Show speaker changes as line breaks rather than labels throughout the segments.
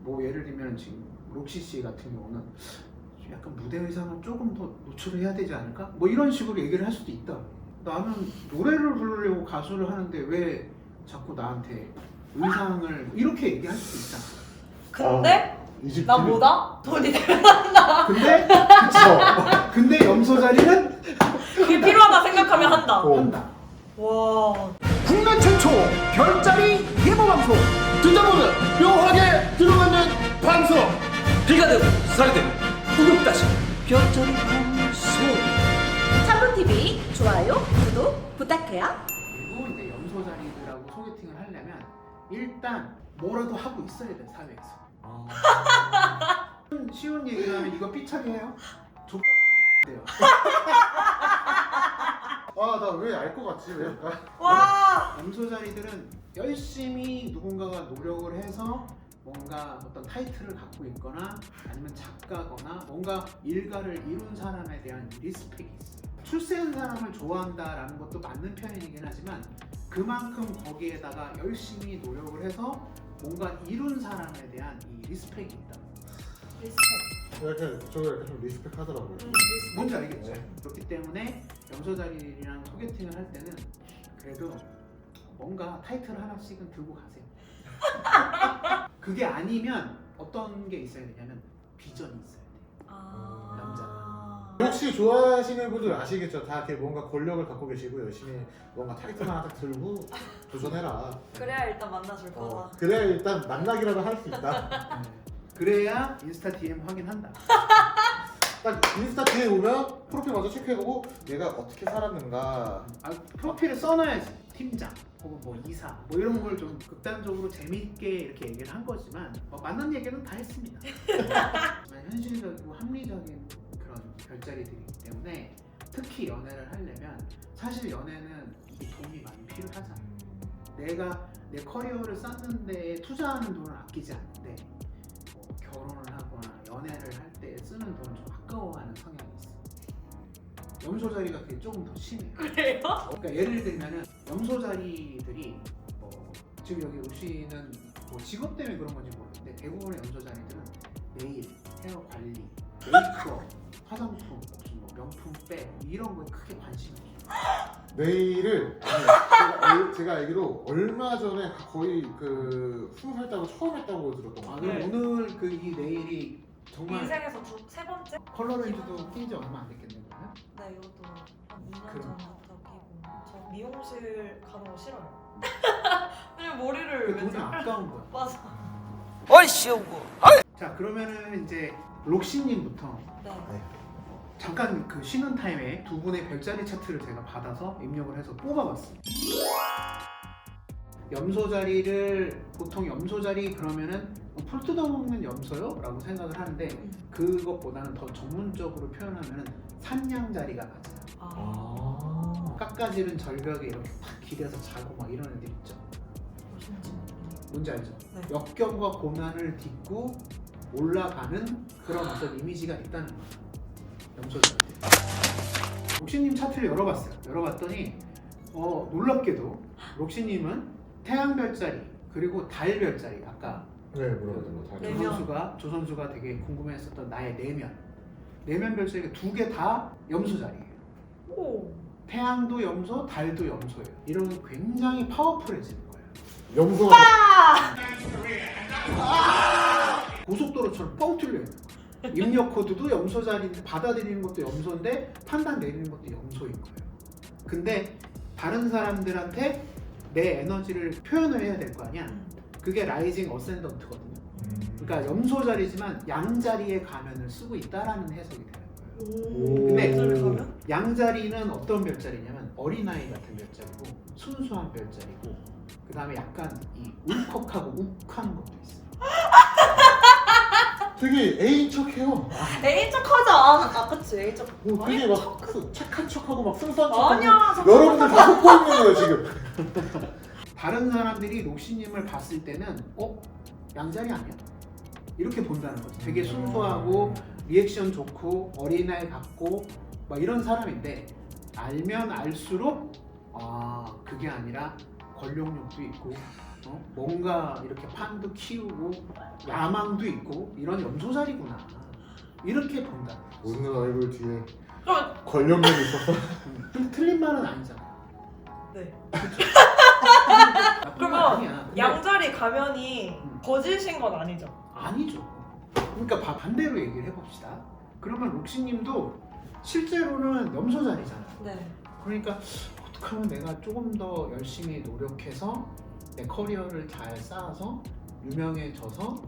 뭐 예를 들면 지금 록시 씨 같은 경우는 약간 무대 의상을 조금 더 노출을 해야 되지 않을까? 뭐 이런 식으로 얘기를 할 수도 있다. 나는 노래를 부르려고 가수를 하는데 왜 자꾸 나한테 의상을 이렇게 얘기할 수도 있잖아.
근데 나 뭐다? 돈이 들어간다.
근데 그쵸. 근데 염소 자리는
그게 필요하다 생각하면 한다.
한다.
와.
국내 최초 별자리 예보 방송 듣자보는 묘하게 들어맞는 방송
비가든 살든 구독 다시 별자리 방송
참론TV 좋아요, 구독 부탁해요.
그리고 이제 염소 자리들하고 소개팅을 하려면 일단 뭐라도 하고 있어야 돼 사회에서. 쉬운 얘기를 하면 이거 삐처리해요? 돼요.
아 나 왜 알 것 같지 왜?
와.
염소 자리들은 열심히 누군가가 노력을 해서 뭔가 어떤 타이틀을 갖고 있거나 아니면 작가거나 뭔가 일가를 이룬 사람에 대한 리스펙이 있어요. 출세한 사람을 좋아한다라는 것도 맞는 표현이긴 하지만 그만큼 거기에다가 열심히 노력을 해서 뭔가 이룬 사람에 대한 이 리스펙이 있다.
리스펙.
저거 약간 좀 리스펙 하더라고요.
리스펙.
뭔지 알겠죠? 그렇기 때문에 염소 자리랑 소개팅을 할 때는 그래도 뭔가 타이틀 하나씩은 들고 가세요. 그게 아니면 어떤 게 있어야 되냐면 비전이 있어야 돼.
아.
혹시 좋아하시는 분들 아시겠죠? 다 이렇게 뭔가 권력을 갖고 계시고 열심히 뭔가 타이틀 하나 딱 들고 도전해라.
그래야 일단 만나줄 거다.
그래야 일단 만나기라도 할 수 있다.
네. 그래야 인스타 DM 확인한다.
딱 인스타 뒤에 오면 프로필 먼저 체크해보고 얘가 어떻게 살았는가.
아, 프로필에 써놔야지. 팀장 혹은 뭐 이사 뭐 이런 걸 좀 극단적으로 재미있게 이렇게 얘기를 한 거지만 맞는 얘기는 다 했습니다. 현실적이고 합리적인 그런 별자리들이기 때문에 특히 연애를 하려면 사실 연애는 이 돈이 많이 필요하잖아. 내가 내 커리어를 쌓는 데에 투자하는 돈을 아끼지 않는데 뭐 결혼을 하거나 연애를 할 때 쓰는 돈을 좀 아까워하는 성향이 있어. 염소 자리가 그게 조금 더 심해.
그래요?
그러니까 예를 들면은 염소 자리들이 지금 여기 록시는 뭐 직업 때문에 그런 건지 모르겠는데 대부분의 염소 자리들은 네일, 헤어 관리, 메이크업, 화장품, 무슨 뭐 명품백 이런 거에 크게 관심이 없어.
내일을 제가 알기로 얼마 전에 거의 그 20살 때고 처음 했다고 들었던 것
아,
같아요.
그럼
네.
오늘 그 이 네일이 정말
인생에서 세 번째?
컬러 렌즈도 낀 지 얼마 안 됐겠네요. 그러면?
네, 이것도 한 2년
그럼.
전부터 끼고. 저 미용실 가는 거 싫어요. 그냥 머리를
그 돈이
맨날-
아까운 거야.
맞아.
어이씨 오고
자 그러면은 이제 록시님부터
네.
잠깐 그 쉬는 타임에 두 분의 별자리 차트를 제가 받아서 입력을 해서 뽑아봤어요. 염소 자리를 보통 염소 자리 그러면은 풀 뜯어먹는 염소요? 라고 생각을 하는데 그것보다는 더 전문적으로 표현하면은 산양 자리가 맞아요.
아.
깎아지른 절벽에 이렇게 탁 기대서 자고 막 이런 애들 있죠. 뭔지 알죠?
네.
역경과 고난을 딛고 올라가는 그런 어떤 이미지가 있다는 거죠. 염소 자리들. 록시님 차트를 열어봤어요. 열어봤더니 놀랍게도 록시님은 태양 별자리 그리고 달 별자리 아까
네, 물어봤던 거 다.
내면.
조선수가 되게 궁금해했었던 나의 내면 별자리가 두 개 다 염소 자리예요.
오.
태양도 염소, 달도 염소예요. 이러면 굉장히 파워풀해지는 거예요.
염소가
고속도로처럼 뻥 뚫려 있는 거예요. 입력 코드도 염소 자리인데 받아들이는 것도 염소인데 판단 내리는 것도 염소인 거예요. 근데 다른 사람들한테 내 에너지를 표현을 해야 될 거 아니야. 그게 라이징 어센던트거든요. 그러니까 염소 자리지만 양 자리의 가면을 쓰고 있다라는 해석이 되는 거예요.
오.
근데
별자리 가면?
양 자리는 어떤 별자리냐면 어린아이 같은 별자리고 순수한 별자리고 그 다음에 약간 이 울컥하고 욱하는 것도 있어요.
되게 애인 척해요.
애인 척하지 않아. 아, 그치. 애인 척.
뭐 되게 막 착한 척하고 막 순수한 척하고
아니야.
여러분들 다 속고 있는 거예요 지금.
다른 사람들이 록시님을 봤을 때는 양자리 아니야? 이렇게 본다는 거죠. 되게 순수하고 리액션 좋고 어린아이 같고 막 이런 사람인데 알면 알수록 그게 아니라 권력욕도 있고 뭔가 이렇게 판도 키우고 야망도 있고 이런 염소자리구나 이렇게 본다.
웃는 얼굴 뒤에
그럼
권력력이 있었어.
근데 틀린 말은 아니잖아.
네.
나쁜
그러면
말 아니야. 근데
양자리 가면이 거짓인 건 아니죠?
아니죠. 그러니까 반대로 얘기를 해봅시다. 그러면 록시님도 실제로는 염소자리잖아.
네.
그러니까 어떻게 하면 내가 조금 더 열심히 노력해서 내 커리어를 잘 쌓아서 유명해져서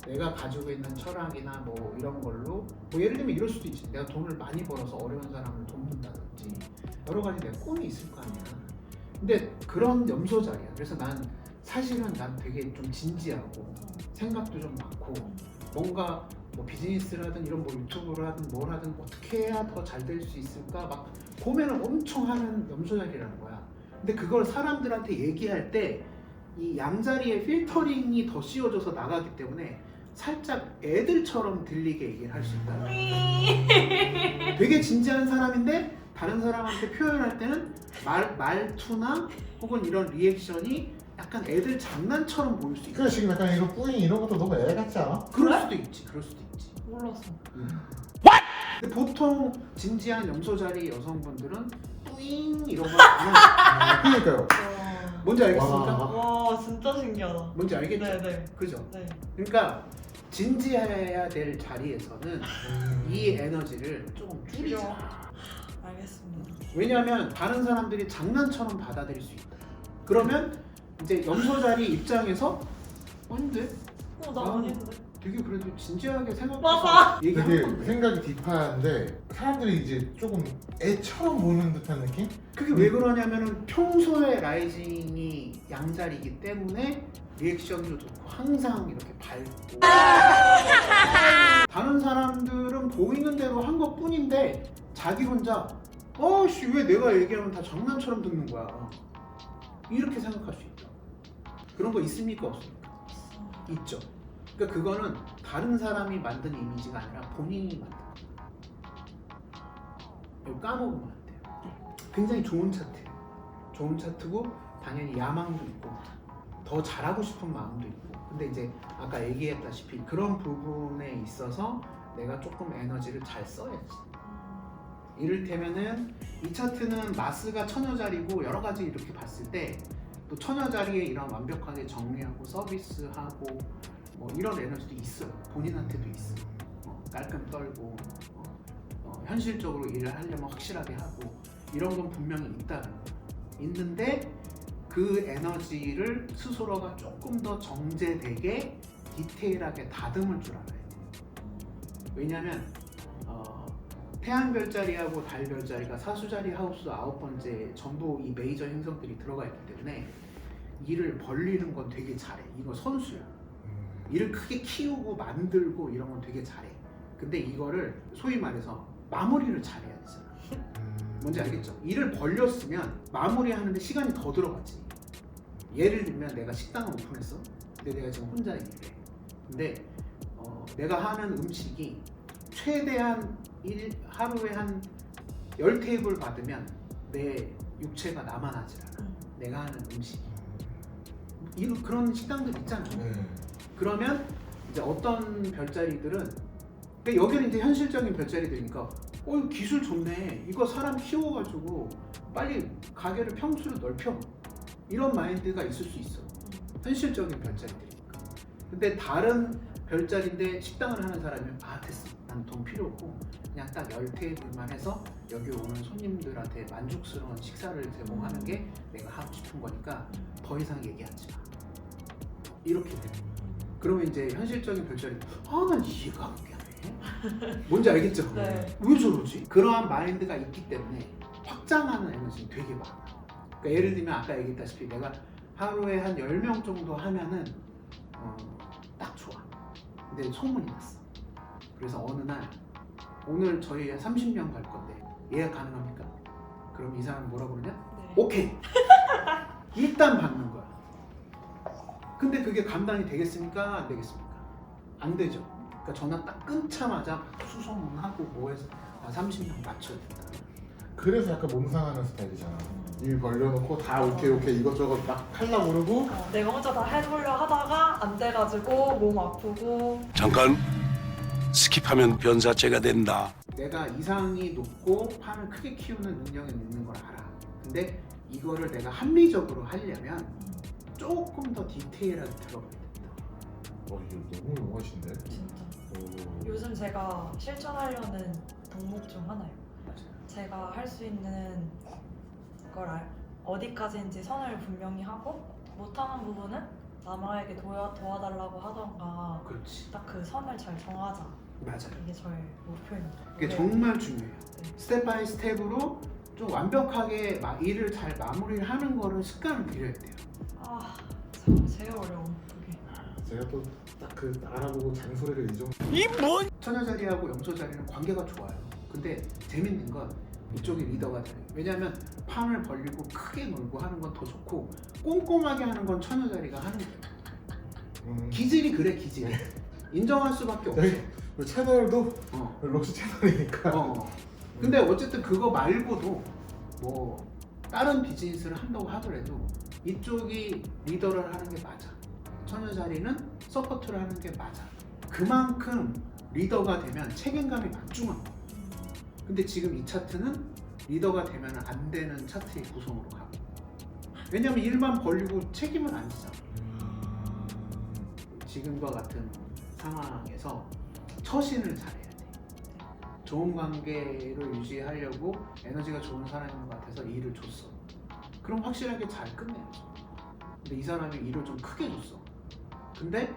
내가 가지고 있는 철학이나 뭐 이런 걸로 뭐 예를 들면 이럴 수도 있지. 내가 돈을 많이 벌어서 어려운 사람을 돕는다든지 여러 가지 내 꿈이 있을 거 아니야. 근데 그런 염소자리야. 그래서 난 사실은 난 되게 좀 진지하고 생각도 좀 많고 뭔가 뭐 비즈니스라든 이런 뭐 유튜브를 하든 뭘 하든 어떻게 해야 더 잘 될 수 있을까 막 고민을 엄청 하는 염소자리라는 거야. 근데 그걸 사람들한테 얘기할 때 이 양자리에 필터링이 더 씌워져서 나가기 때문에 살짝 애들처럼 들리게 얘기를 할 수 있다. 되게 진지한 사람인데 다른 사람한테 표현할 때는 말투나 혹은 이런 리액션이 약간 애들 장난처럼 보일 수 있다.
그래 지금 약간 이런 뿌잉 이런 것도 너무 애 같지 않아?
그럴 수도 있지. 그럴 수도 있지.
몰랐어.
근데 보통 진지한 염소자리 여성분들은 뿌잉 이런 걸 안 하죠.
그러니까요.
뭔지 알겠습니까?
와 진짜 신기하다.
뭔지 알겠죠?
네네.
그죠?
네.
그러니까 진지해야 될 자리에서는 이 에너지를 조금 줄이자.
알겠습니다.
왜냐하면 다른 사람들이 장난처럼 받아들일 수 있다. 그러면 이제 염소자리 입장에서 아닌데
나
아.
아닌데.
되게 그래도 진지하게 생각해서
맞아.
얘기하는
되게
건데
생각이 딥한데 사람들이 이제 조금 애처럼 보는 듯한 느낌?
그게 왜 그러냐면은 평소에 라이징이 양자리이기 때문에 리액션도 좋고 항상 이렇게 밝고 다른 사람들은 보이는 대로 한 것뿐인데 자기 혼자 어씨 왜 내가 얘기하면 다 장난처럼 듣는 거야 이렇게 생각할 수 있다. 그런 거 있습니까 없습니까? 있죠. 그러니까 그거는 다른 사람이 만든 이미지가 아니라 본인이 만든 거야. 이거 까먹으면 안 돼요. 굉장히 좋은 차트예요. 좋은 차트고 당연히 야망도 있고 더 잘하고 싶은 마음도 있고 근데 이제 아까 얘기했다시피 그런 부분에 있어서 내가 조금 에너지를 잘 써야지. 이를테면은 이 차트는 마스가 처녀자리고 여러 가지 이렇게 봤을 때 또 처녀자리에 이런 완벽하게 정리하고 서비스하고 뭐 이런 에너지도 있어요. 본인한테도 있어. 깔끔 떨고 현실적으로 일을 하려면 확실하게 하고 이런 건 분명히 있다는 거예요. 있는데 그 에너지를 스스로가 조금 더 정제되게 디테일하게 다듬을 줄 알아야 돼요. 왜냐면 태양 별자리하고 달 별자리가 사수자리 하우스 9번째 전부 이 메이저 행성들이 들어가 있기 때문에 일을 벌리는 건 되게 잘해. 이거 선수야. 일을 크게 키우고 만들고 이런 건 되게 잘해. 근데 이거를 소위 말해서 마무리를 잘해야 되잖아. 뭔지 알겠죠? 일을 벌렸으면 마무리하는데 시간이 더 들어갔지. 예를 들면 내가 식당을 오픈했어. 근데 내가 지금 혼자 일해. 근데 내가 하는 음식이 최대한 하루에 한 10테이블 받으면 내 육체가 남아나질 않아. 내가 하는 음식이. 그런 식당들 있잖아. 그러면 이제 어떤 별자리들은 그러니까 여기는 이제 현실적인 별자리들이니까 기술 좋네. 이거 사람 키워가지고 빨리 가게를 평수를 넓혀. 이런 마인드가 있을 수 있어. 현실적인 별자리들이니까. 근데 다른 별자리인데 식당을 하는 사람은 됐어. 난 돈 필요 없고 그냥 딱 10테이블만 해서 여기 오는 손님들한테 만족스러운 식사를 제공하는 게 내가 하고 싶은 거니까 더 이상 얘기하지 마. 이렇게 돼. 그러면 이제 현실적인 별자리 난 이해가 안 돼. 뭔지 알겠죠?
네.
왜 저러지? 그러한 마인드가 있기 때문에 확장하는 에너지는 되게 많아. 그러니까 예를 들면 아까 얘기했다시피 내가 하루에 한 10명 정도 하면은 딱 좋아. 근데 소문이 났어. 그래서 어느 날 오늘 저희 30명 갈 건데 예약 가능합니까? 그럼 이 사람 뭐라 그러냐?
네.
오케이. 일단 받는 거야. 근데 그게 감당이 되겠습니까? 안 되겠습니까? 안 되죠. 그러니까 전화 딱 끊자마자 수소문하고 뭐해서 30명 맞춰야 된다.
그래서 약간 몸상하는 스타일이잖아. 이미 벌려놓고 다 오케이 이것저것 막 하려고 그러고
내가 혼자 다 해보려 하다가 안 돼가지고 몸 아프고.
잠깐 스킵하면 변사체가 된다.
내가 이상이 높고 판을 크게 키우는 능력이 있는 걸 알아. 근데 이거를 내가 합리적으로 하려면 조금 더 디테일하게 들어가야 됩니다.
이게 너무 용하신데?
진짜.
오.
요즘 제가 실천하려는 덕목 중 하나예요.
맞아요.
제가 할 수 있는 걸 어디까지인지 선을 분명히 하고 못하는 부분은 남에게 도와달라고 하던가
그렇지.
딱 그 선을 잘 정하자.
맞아요.
이게 저의 목표입니다.
그게
네.
정말 중요해요.
네.
스텝 바이 스텝으로 좀 완벽하게 일을 잘 마무리를 하는 거를 습관을 들여야 돼요.
아, 제일 어려워 그게.
제가 또 딱 그 알아보고 잔소리를 이 정도
처녀자리하고 염소자리는 관계가 좋아요. 근데 재밌는 건 이쪽이 리더가 돼요. 왜냐하면 판을 벌리고 크게 놀고 하는 건 더 좋고 꼼꼼하게 하는 건 처녀자리가 하는 거예요. 기질이 그래 기질이. 인정할 수밖에 없어.
그 채널도
어.
럭시 채널이니까
근데 어쨌든 그거 말고도 뭐 다른 비즈니스를 한다고 하더라도 이쪽이 리더를 하는 게 맞아. 처녀자리는 서포트를 하는 게 맞아. 그만큼 리더가 되면 책임감이 막중한 거야. 근데 지금 이 차트는 리더가 되면 안 되는 차트의 구성으로 가고. 왜냐면 일만 벌리고 책임은 안 지잖아. 지금과 같은 상황에서 처신을 잘해야 돼. 좋은 관계를 유지하려고 에너지가 좋은 사람인 것 같아서 일을 줬어. 그럼 확실하게 잘 끝내야죠. 근데 이 사람이 일을 좀 크게 줬어. 근데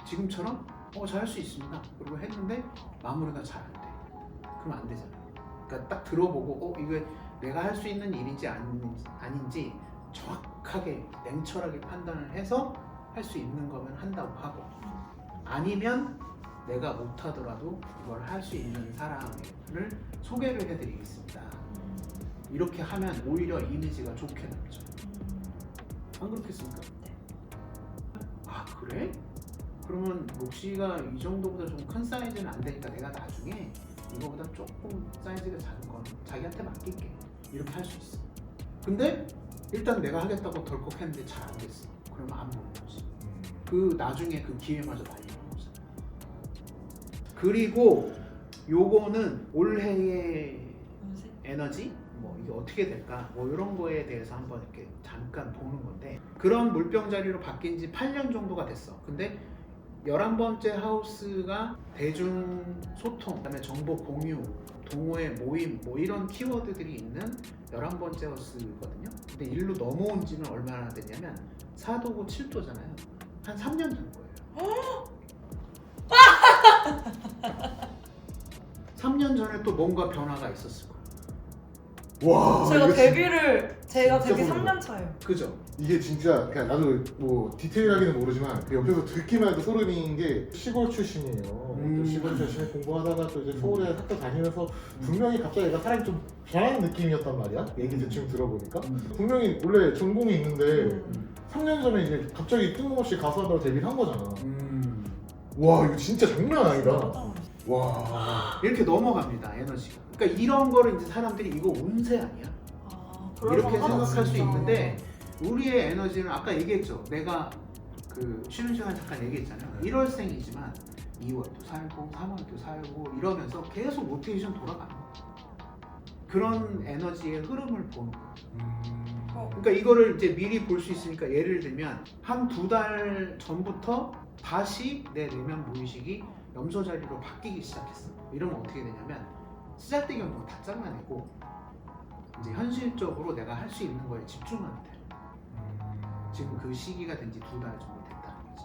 지금처럼 잘 할 수 있습니다. 그리고 했는데 마무리가 잘 안 돼. 그럼 안 되잖아요. 그러니까 딱 들어보고 이게 내가 할 수 있는 일인지 아닌지 정확하게 냉철하게 판단을 해서 할 수 있는 거면 한다고 하고 아니면 내가 못하더라도 이걸 할 수 있는 사람을 소개를 해드리겠습니다. 이렇게 하면 오히려 이미지가 좋게 남죠. 안 그렇겠습니까?
네.
아 그래? 그러면 록시가 이 정도보다 좀 큰 사이즈는 안 되니까 내가 나중에 이거보다 조금 사이즈가 작은 건 자기한테 맡길게. 이렇게 할 수 있어. 근데 일단 내가 하겠다고 덜컥 했는데 잘 안 됐어. 그러면 안 보는 거지. 그 나중에 그 기회마저 날리는 거잖아. 그리고 요거는 올해의
운세?
에너지 뭐 이게 어떻게 될까 뭐 이런 거에 대해서 한번 이렇게 잠깐 보는 건데 그런 물병 자리로 바뀐 지 8년 정도가 됐어. 근데 11번째 하우스가 대중 소통, 그다음에 정보 공유, 동호회 모임 뭐 이런 키워드들이 있는 11번째 하우스거든요. 근데 일로 넘어온 지는 얼마나 됐냐면 4도고 7도잖아요. 한 3년 된 거예요. 3년 전에 또 뭔가 변화가 있었을 거예요.
와
제가
이거
제가
진짜
데뷔
모르겠다.
3년 차예요.
그죠?
이게 진짜 그냥 나도 뭐 디테일하게는 모르지만 그 옆에서 듣기만 해도 소름인 게 시골 출신이에요. 또 시골 출신에 공부하다가 또 이제 서울에 학교 다니면서 분명히 갑자기 얘가 사람이 좀 변하는 느낌이었단 말이야. 얘기 대충 들어보니까 분명히 원래 전공이 있는데 3년 전에 이제 갑자기 뜬금없이 가수 한다고 데뷔를 한 거잖아. 와 이거 진짜 장난 아니다. 와
이렇게 넘어갑니다 에너지가. 그러니까 이런 거를 이제 사람들이 이거 운세 아니야? 이렇게 생각할 수 있는데 우리의 에너지는 아까 얘기했죠. 내가 그 쉬는 시간 잠깐 얘기했잖아요. 1월생이지만 2월도 살고 3월도 살고 이러면서 계속 로테이션 돌아가는 거야. 그런 에너지의 흐름을 보는 거야. 그러니까 이거를 이제 미리 볼 수 있으니까 예를 들면 한 2달 전부터 다시 내 내면 무의식이 염소 자리로 바뀌기 시작했어. 이러면 어떻게 되냐면 쓰잘데기 없는 거 다 잘라내고 이제 현실적으로 내가 할 수 있는 거에 집중하면 돼. 지금 그 시기가 된 지 2달 정도 됐다는 거지.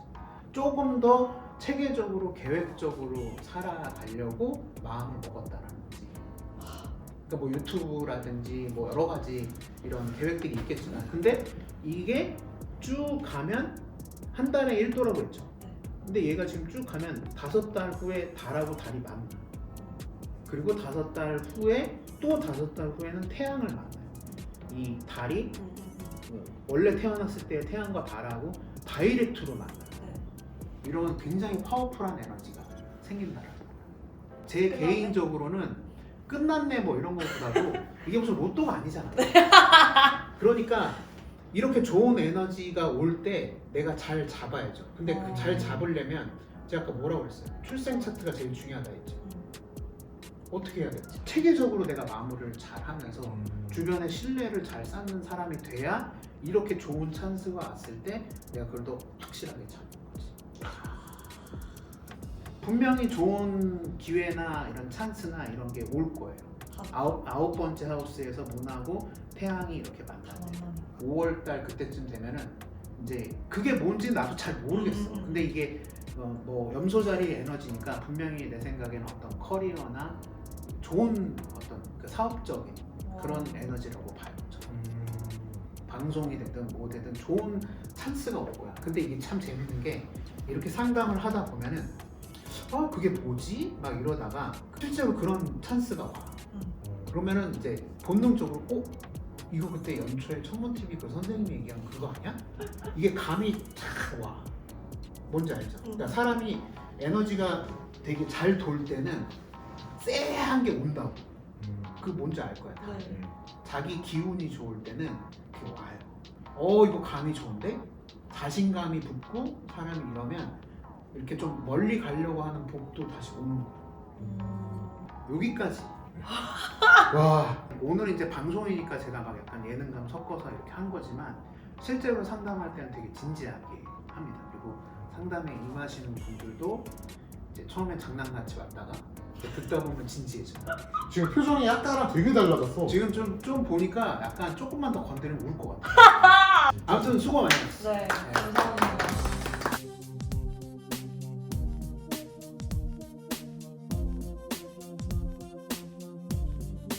조금 더 체계적으로 계획적으로 살아가려고 마음을 먹었다는 거지. 그러니까 뭐 유튜브라든지 뭐 여러 가지 이런 계획들이 있겠지만 근데 이게 쭉 가면 한 달에 1도라고 했죠. 근데 얘가 지금 쭉 가면 5달 후에 달하고 달이 만나. 그리고 5달 후에 또 5달 후에는 태양을 만나요. 이 달이 원래 태어났을 때 태양과 달하고 다이렉트로 만나요. 이런 굉장히 파워풀한 에너지가 생긴다라는 거예요. 제 개인적으로는 끝났네 뭐 이런 것보다도 이게 무슨 로또가 아니잖아요. 그러니까 그러니까 이렇게 좋은 에너지가 올 때 내가 잘 잡아야죠. 근데 그 잘 잡으려면 제가 아까 뭐라고 그랬어요? 출생 차트가 제일 중요하다 했죠. 어떻게 해야 될지 체계적으로 내가 마무리를 잘 하면서 주변에 신뢰를 잘 쌓는 사람이 돼야 이렇게 좋은 찬스가 왔을 때 내가 그걸 더 확실하게 잡는 거지. 분명히 좋은 기회나 이런 찬스나 이런 게 올 거예요. 아홉 번째 하우스에서 문하고 태양이 이렇게 만나요. 5월달 그때쯤 되면은 이제 그게 뭔지 나도 잘 모르겠어. 근데 이게 뭐 염소 자리 에너지니까 분명히 내 생각에는 어떤 커리어나 좋은 어떤 그 사업적인 그런 에너지라고 봐요. 저는. 방송이 되든 뭐 되든 좋은 찬스가 올 거야. 근데 이게 참 재밌는 게 이렇게 상담을 하다 보면은 그게 뭐지? 막 이러다가 실제로 그런 찬스가 와. 그러면은 이제 본능적으로 이거 그때 연초에 천문TV 그 선생님이 얘기한 그거 아니야? 이게 감이 탁 와. 뭔지 알죠? 그러니까 사람이 에너지가 되게 잘 돌 때는 쎄한 게 온다고. 그 뭔지 알 거야. 다.
네.
자기 기운이 좋을 때는 그게 와요. 이거 감이 좋은데? 자신감이 붙고 사람이 이러면 이렇게 좀 멀리 가려고 하는 복도 다시 오는 거예요. 여기까지.
와.
오늘 이제 방송이니까 제가 막 약간 예능감 섞어서 이렇게 한 거지만 실제로 상담할 때는 되게 진지하게 합니다. 그리고 상담에 임하시는 분들도 이제 처음에 장난같이 왔다가 듣다 보면 진지해져.
지금 표정이 약간 되게 달라졌어.
지금 좀 보니까 약간 조금만 더 건드리면 울 것 같아. 아무튼 수고 많이 했어.
네, 감사합니다.